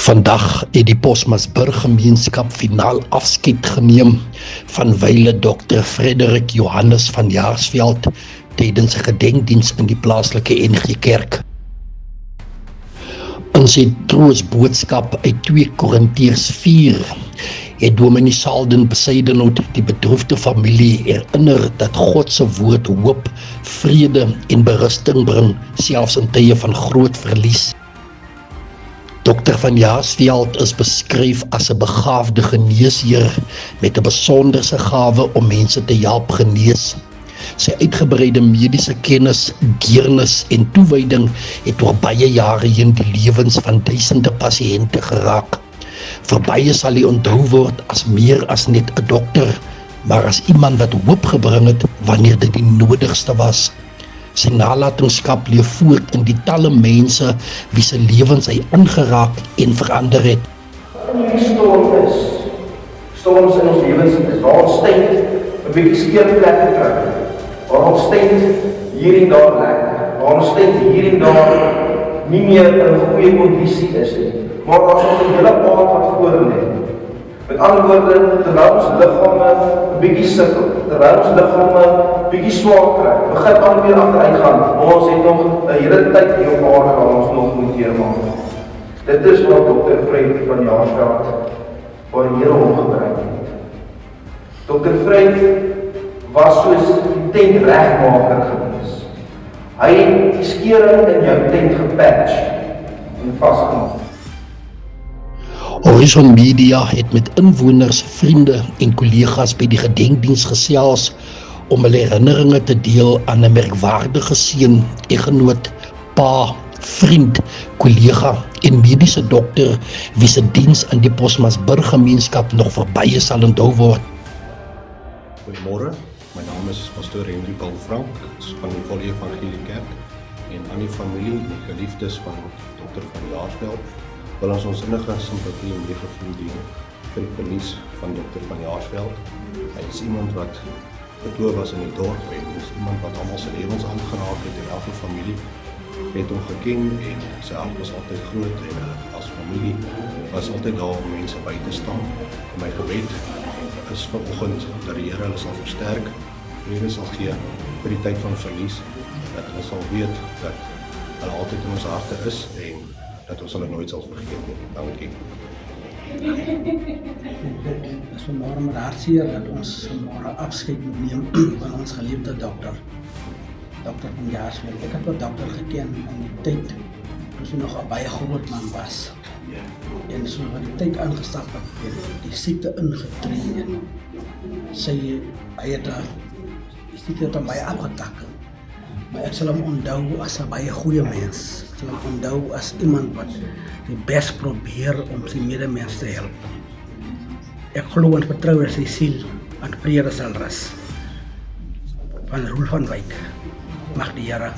Vandag het die Postmasburg gemeenskap finaal afskeid geneem van wyle Dr. Frederik Johannes van Jaarsveld tydens 'n gedenkdiens in die plaaslike NG Kerk. In sy troostboodskap uit 2 Korintiërs 4 het Dominee Salden Besuidenhout die bedroefde familie herinner dat God se woord hoop, vrede en berusting bring, selfs in tye van groot verlies. Dr. van Jaarsveld is beskryf as 'n begaafde geneesheer met 'n besonderse gawe om mense te help genees. Sy uitgebreide mediese kennis, deernis en toewyding het oor baie jare heen die lewens van duisende pasiënte geraak. Vir baie sal hy onthou word as meer as net 'n dokter, maar as iemand wat hoop gebring het wanneer dit die nodigste was. Sy nalatenskap leef voort in die talle mense wie se lewens hy aangeraak en verander het. In hierdie storms in ons lewens is waar ons tyd 'n bietjie skeef plekke kry, waar ons tyd hier en daar lek, waar ons tyd hier en daar nie meer in 'n goeie kondisie is nie, maar daar is nog 'n hele pad wat voor lê. Met ander woorde, terwyl ons liggame 'n bietjie sukkel, terwyl ons liggame bietjie swaar kry, begin aan weer agteruit gaan, maar ons het nog 'n hele tyd hier op aarde waar ons nog moet deurmaak. Dit is wat Dr. Frederik van Jaarsveld waar die Here hom gebruik het. Dr. Frederik was soos die tentregmaker gewees. Hy het die skere in jou tent gepatch en vasgemaak. Horizon Media het met inwoners, vriende en kollegas by die gedenkdiens gesels om hulle herinneringe te deel aan 'n merkwaardige seun, eggenoot, pa, vriend, kollega en mediese dokter wie se diens aan die Postmasburg gemeenskap nog vir baie sal onthou word. Goeiemôre, my naam is Pastoor Henry Paul Frank, van die Volle Evangelie Kerk, en aan die familie en geliefdes van Dr. van Jaarsveld wil ons innige simpatie en meegevoel deel vir die verlies van Dr. van Jaarsveld. Hy is iemand wat bedoof was in die dorp en is iemand wat almal se lewens aangeraak het en elke familie het hom geken en sy hart was altyd groot en as familie was altyd daar om mense by te staan. En my gebed is vanoggend dat die Here hulle sal versterk, vrede sal gee vir die tyd van verlies, dat hulle sal weet dat hulle altyd in ons harte is en dat ons hulle nooit sal vergeet nie. Dankie. Het is vanmorgen met hartseer dat ons vanmorgen afscheid moet neem van ons geliefde dokter. Dokter van Jaarsveld. Ek het 'n dokter geken in die tyd toe sy nog 'n baie groot man was. En so wat die tyd aangestap het, die siekte ingetree en hy het die siekte het hom baie afgetakel. Maar ek sal hom onthou as 'n baie goeie mens. Ek sal hom onthou as iemand wat die bes probeer om sy medemens te help. Ek glo en vertrou dat sy siel aan vrede sal rus. Van Roel van Wyk mag die Here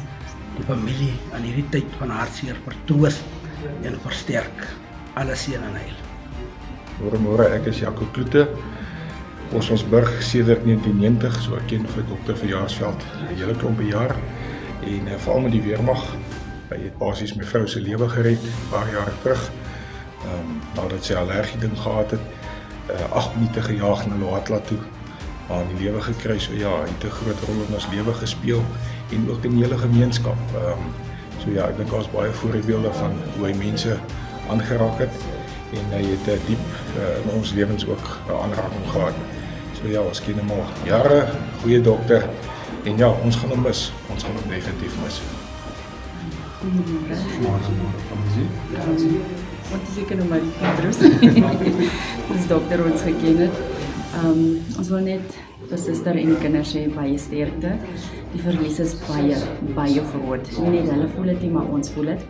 die familie aan hierdie tyd van hartseer vertroos en versterk. Alle seën en heil. Môre, ek is Jaco Kloete, Postmasburg sedert 1990, so ek ken vir Dr. van Jaarsveld 'n hele klompe jaar en veral met die weermag. Hy het basies my vrou se lewe gered, 'n paar jare terug, nadat sy allergie ding gehad het, 8 minute gejaag na Loatla toe, aan die lewe gekry, so ja, hy het 'n groot rol in ons lewe gespeel, en ook in die hele gemeenskap. So ja, ek dink daar is baie voorbeelde van hoe hy mense aangeraak het, en hy het diep in ons lewens ook 'n aanraking gehad. So ja, ons ken hom al jare, goeie dokter, en ja, ons gaan hom mis, ons gaan hom definitief mis. Want is seker nog maar die Petrus. Dis dokter ons geken het. Ons wil net vir suster en die kinders sê baie sterkte. Die verlies is baie groot. Nie net hulle voel dit nie, maar ons voel dit.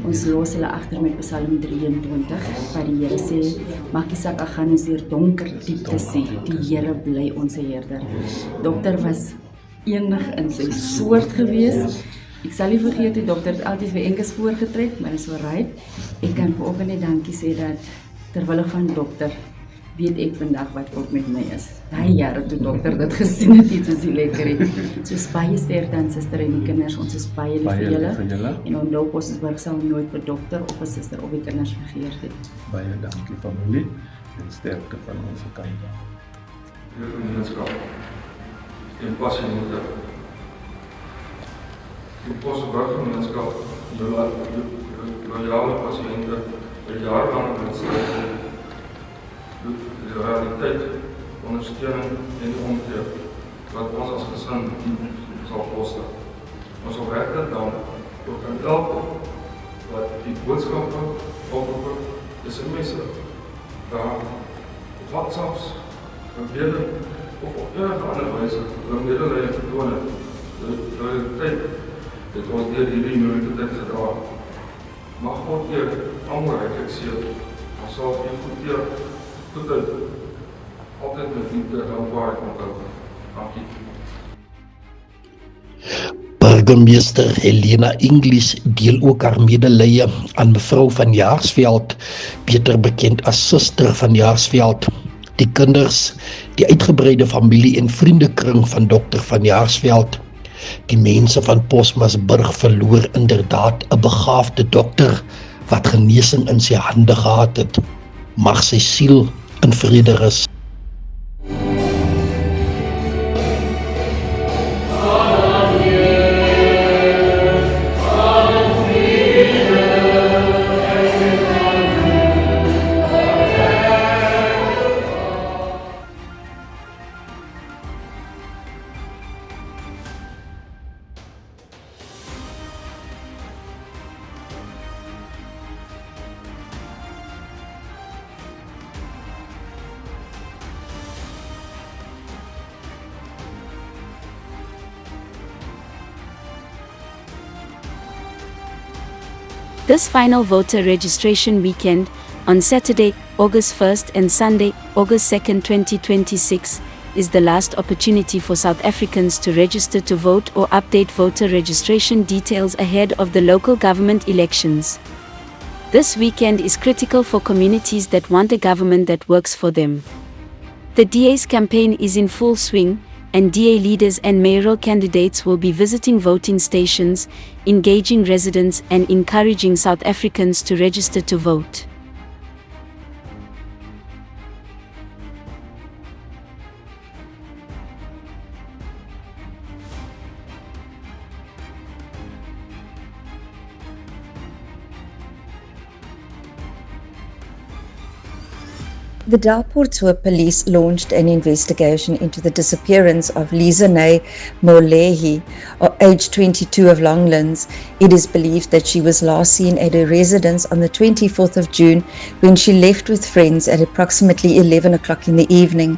Ons los hulle agter met Psalm 23, waar die Here sê, maak nie saak, gaan ons deur donker diepte sê, die Here bly ons herder. Dokter was enig in sy soort gewees. Ek sal nie vergeet die dokter het altyd vir enkes voorgetrek, maar is alright. Ek kan vanoggend net dankie sê dat terwille van dokter weet ek vandag wat ook met my is. Daai jare toe dokter dit gesien het, iets is nie lekker nie. So baie sterkte aan suster en die kinders, ons is baie lief vir julle. En onthou, Bosbosberg sal nooit vir dokter of 'n suster of die kinders vergeet het. Baie dankie familie en sterkte van ons kant. Hier gemeenskap. En passie moeder. Die Bosbosberg gemeenskap, loyale pasiënte, vir jarelang wedstryd. Die realiteit, ondersteuning en die omgee wat ons as gesin sal koste. Ons opregte dank ook aan elke wat die boodskappe oproep is in mense daar op WhatsApps, verbinding of op enige ander wyse om medelee vertoon het. Die realiteit het ons deur hierdie moeilike tyd gedra. Mag God eer almal ryklik seën. Ons sal u goedkeur tot altyd met liefde en dankbaarheid onthou. Dankie. Burgemeester Helena Inglis deel ook haar medelee aan mevrou van Jaarsveld, beter bekend as Suster van Jaarsveld, die kinders, die uitgebreide familie en vriendekring van Dr. van Jaarsveld. Die mense van Bosbosberg verloor inderdaad 'n begaafde dokter wat genesing in sy hande gehad het. Mag sy siel in vrede rus. This final voter registration weekend, on Saturday, August 1st and Sunday, August 2nd, 2026, is the last opportunity for South Africans to register to vote or update voter registration details ahead of the local government elections. This weekend is critical for communities that want a government that works for them. The DA's campaign is in full swing, and DA leaders and mayoral candidates will be visiting voting stations, engaging residents and encouraging South Africans to register to vote. The Dalportshoop police launched an investigation into the disappearance of Lizane Molehi, aged 22 of Longlands. It is believed that she was last seen at her residence on the 24th of June when she left with friends at approximately 11 o'clock in the evening.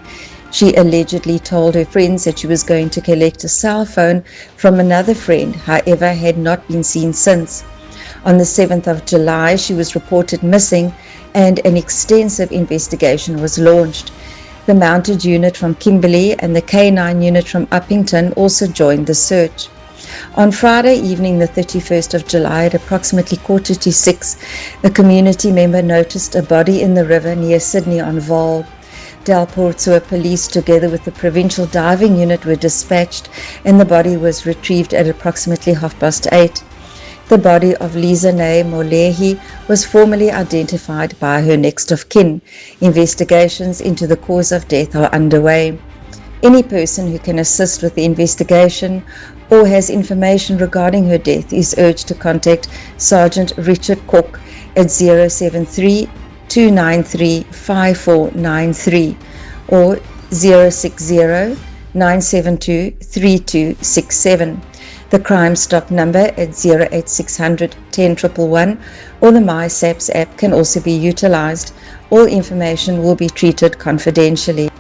She allegedly told her friends that she was going to collect a cell phone from another friend, however had not been seen since. On the 7th of July, she was reported missing and an extensive investigation was launched. The mounted unit from Kimberley and the K9 unit from Uppington also joined the search. On Friday evening, the 31st of July, at approximately 5:45, a community member noticed a body in the river near Sydney on Vaal. Dalportshoop police, together with the provincial diving unit, were dispatched and the body was retrieved at approximately 8:30. The body of Lizane Molehi was formally identified by her next of kin. Investigations into the cause of death are underway. Any person who can assist with the investigation or has information regarding her death is urged to contact Sergeant Richard Cook at 073-293-5493 or 060-972-3267. The Crime Stop number at 08600 10111 or the MySAPS app can also be utilized. All information will be treated confidentially.